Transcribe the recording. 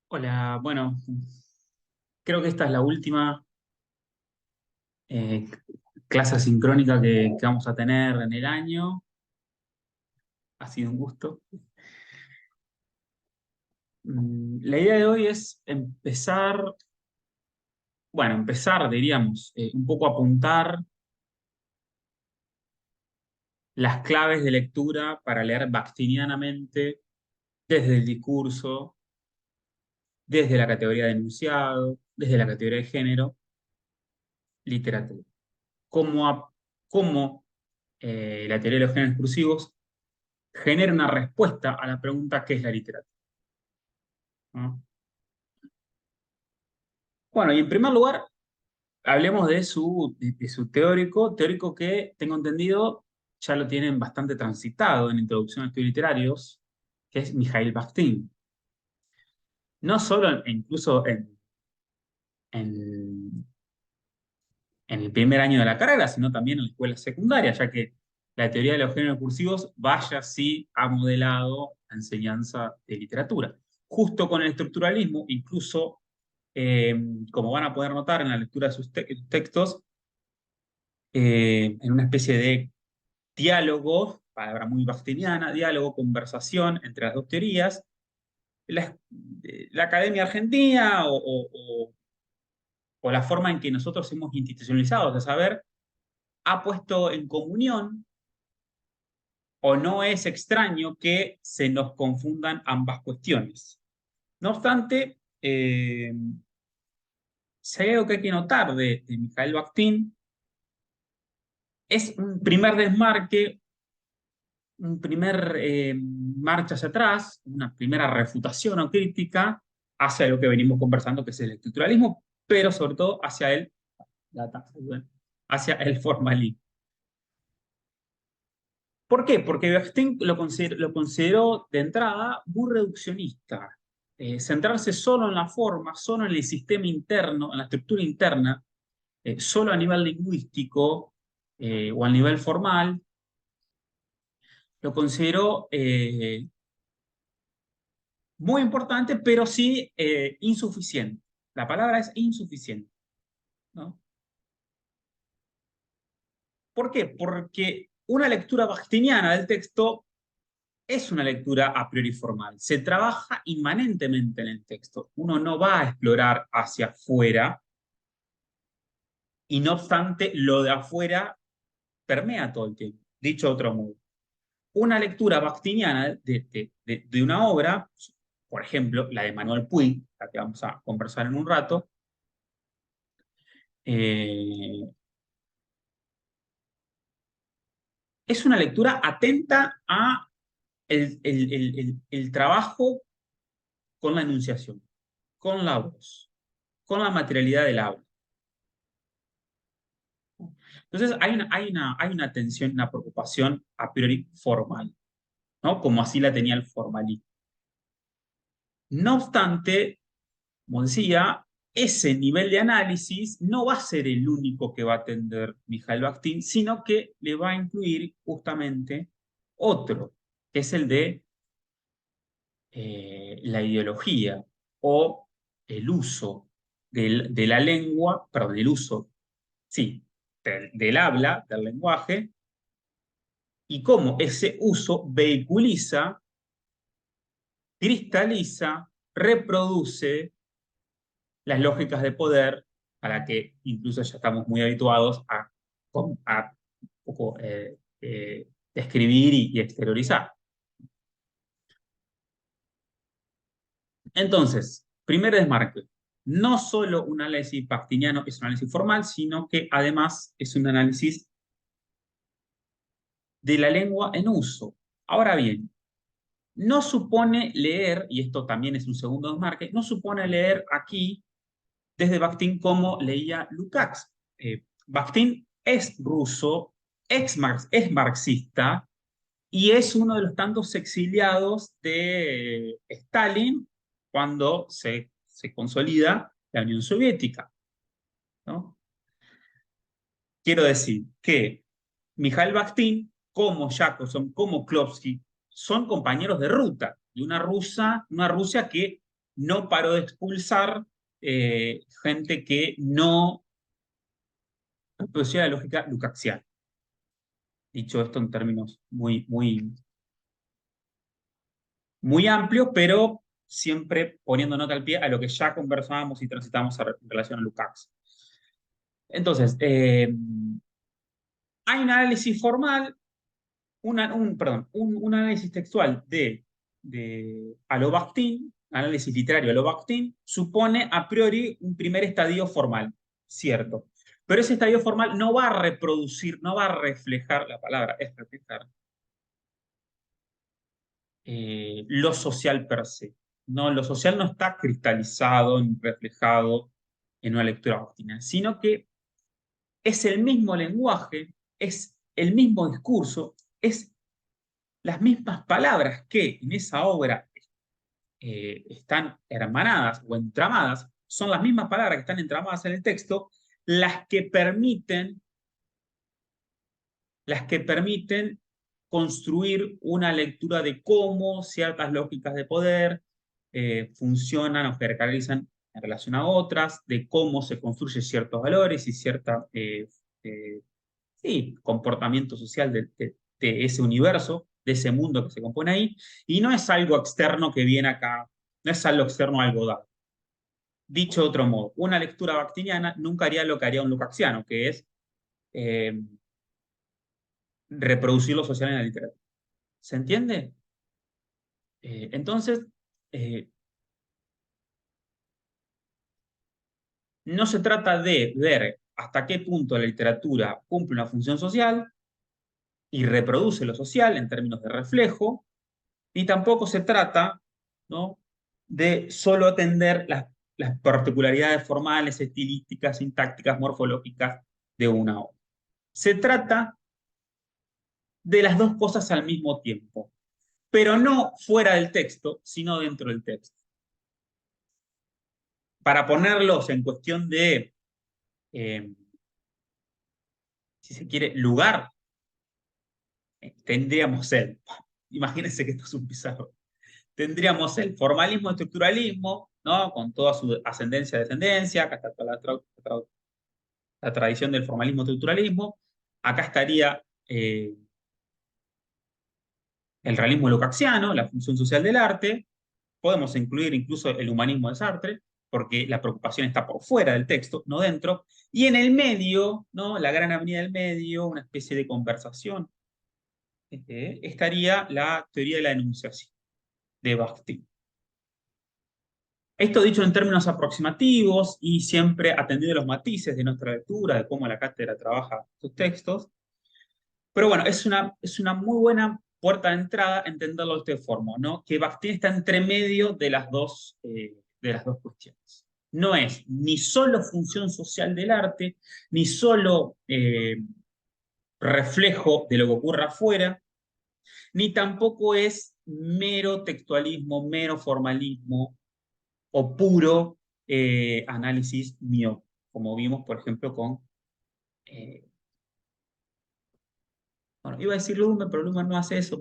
Hola, bueno, creo que esta es la última eh, clase sincrónica que vamos a tener en el año. Ha sido un gusto. La idea de hoy es empezar, diríamos, un poco a apuntar las claves de lectura para leer bakhtinianamente desde el discurso, desde la categoría de enunciado, desde la categoría de género, literatura. Cómo, cómo la teoría de los géneros discursivos genera una respuesta a la pregunta ¿qué es la literatura? ¿No? Bueno, y en primer lugar, hablemos de su teórico que tengo entendido ya lo tienen bastante transitado en Introducción a Estudios Literarios, que es Mikhail Bakhtin. No solo, incluso en, en el primer año de la carrera, sino también en la escuela secundaria, ya que la teoría de los géneros cursivos vaya sí ha modelado la enseñanza de literatura. Justo con el estructuralismo, incluso eh, como van a poder notar en la lectura de sus textos, en una especie de diálogo, palabra muy bastiniana, diálogo, conversación entre las dos teorías, la Academia Argentina o la forma en que nosotros hemos institucionalizado de saber ha puesto en comunión o no es extraño que se nos confundan ambas cuestiones. No obstante, si hay algo que hay que notar de Mikhail Bakhtin, es un primer desmarque, un primer marcha hacia atrás, una primera refutación o crítica hacia lo que venimos conversando, que es el estructuralismo, pero sobre todo hacia el formalismo. ¿Por qué? Porque Bakhtin lo consideró de entrada muy reduccionista. Centrarse solo en la forma, solo en el sistema interno, en la estructura interna, solo a nivel lingüístico o a nivel formal, lo consideró muy importante, pero sí insuficiente. La palabra es insuficiente, ¿no? ¿Por qué? Porque una lectura bakhtiniana del texto es una lectura a priori formal. Se trabaja inmanentemente en el texto. Uno no va a explorar hacia afuera y no obstante lo de afuera permea todo el tiempo. Dicho de otro modo, una lectura bakhtiniana de una obra, por ejemplo, la de Manuel Puig, la que vamos a conversar en un rato, eh, es una lectura atenta a el trabajo con la enunciación, con la voz, con la materialidad del habla. Entonces hay una tensión, una preocupación a priori formal, ¿no? Como así la tenía el formalismo. No obstante, como decía, ese nivel de análisis no va a ser el único que va a atender Mijail Bakhtin, sino que le va a incluir justamente otro, que es el de la ideología o el uso de la lengua, perdón, el uso, sí, del habla, del lenguaje, y cómo ese uso vehiculiza, cristaliza, reproduce las lógicas de poder a la que incluso ya estamos muy habituados a un poco, describir y exteriorizar. Entonces, primer desmarque. No solo un análisis bakhtiniano es un análisis formal, sino que además es un análisis de la lengua en uso. Ahora bien, no supone leer, y esto también es un segundo desmarque, no supone leer aquí desde Bakhtin como leía Lukács. Bakhtin es ruso, es marxista y es uno de los tantos exiliados de Stalin cuando se consolida la Unión Soviética, ¿no? Quiero decir que Mikhail Bakhtin, como Jacobson, como Klopsky, son compañeros de ruta de una Rusia que no paró de expulsar gente que no reproducía la lógica lukácsiana. Dicho esto en términos muy amplios, pero siempre poniendo nota al pie a lo que ya conversábamos y transitamos en relación a Lukács. Entonces, hay un análisis formal, un análisis textual a lo Bakhtin, análisis literario a lo Bakhtin, supone a priori un primer estadio formal, cierto. Pero ese estadio formal no va a reproducir, no va a reflejar, la palabra es reflejar, lo social per se. No, lo social no está cristalizado ni reflejado en una lectura bakhtiana, sino que es el mismo lenguaje, es el mismo discurso, es las mismas palabras que en esa obra están hermanadas o entramadas, son las mismas palabras que están entramadas en el texto, las que permiten, las que permiten construir una lectura de cómo ciertas lógicas de poder funcionan o se caracterizan en relación a otras, de cómo se construyen ciertos valores y cierta sí, comportamiento social de ese universo, de ese mundo que se compone ahí, y no es algo externo que viene acá, no es algo externo a algo dado. Dicho de otro modo, una lectura bakhtiniana nunca haría lo que haría un lukácsiano, que es eh, reproducir lo social en la literatura. ¿Se entiende? Entonces, eh, no se trata de ver hasta qué punto la literatura cumple una función social y reproduce lo social en términos de reflejo, y tampoco se trata, ¿no?, de solo atender las particularidades formales, estilísticas, sintácticas, morfológicas de una obra. Se trata de las dos cosas al mismo tiempo, pero no fuera del texto, sino dentro del texto. Para ponerlos en cuestión de, eh, si se quiere, lugar, tendríamos imagínense que esto es un pizarro, tendríamos el formalismo, estructuralismo, ¿no?, con toda su ascendencia, descendencia, acá está toda la tradición del formalismo, estructuralismo, acá estaría el realismo lukácsiano, la función social del arte, podemos incluir incluso el humanismo de Sartre, porque la preocupación está por fuera del texto, no dentro, y en el medio, ¿no?, la gran avenida del medio, una especie de conversación, estaría la teoría de la enunciación de Bakhtin. Esto dicho en términos aproximativos y siempre atendiendo los matices de nuestra lectura, de cómo la cátedra trabaja sus textos. Pero bueno, es una muy buena puerta de entrada entenderlo de esta forma, ¿no? Que Bakhtin está entre medio de las dos cuestiones. No es ni solo función social del arte, ni solo reflejo de lo que ocurre afuera, ni tampoco es mero textualismo, mero formalismo o puro análisis mío, como vimos, por ejemplo, con... bueno, iba a decir Luhmann, pero Luhmann no hace eso,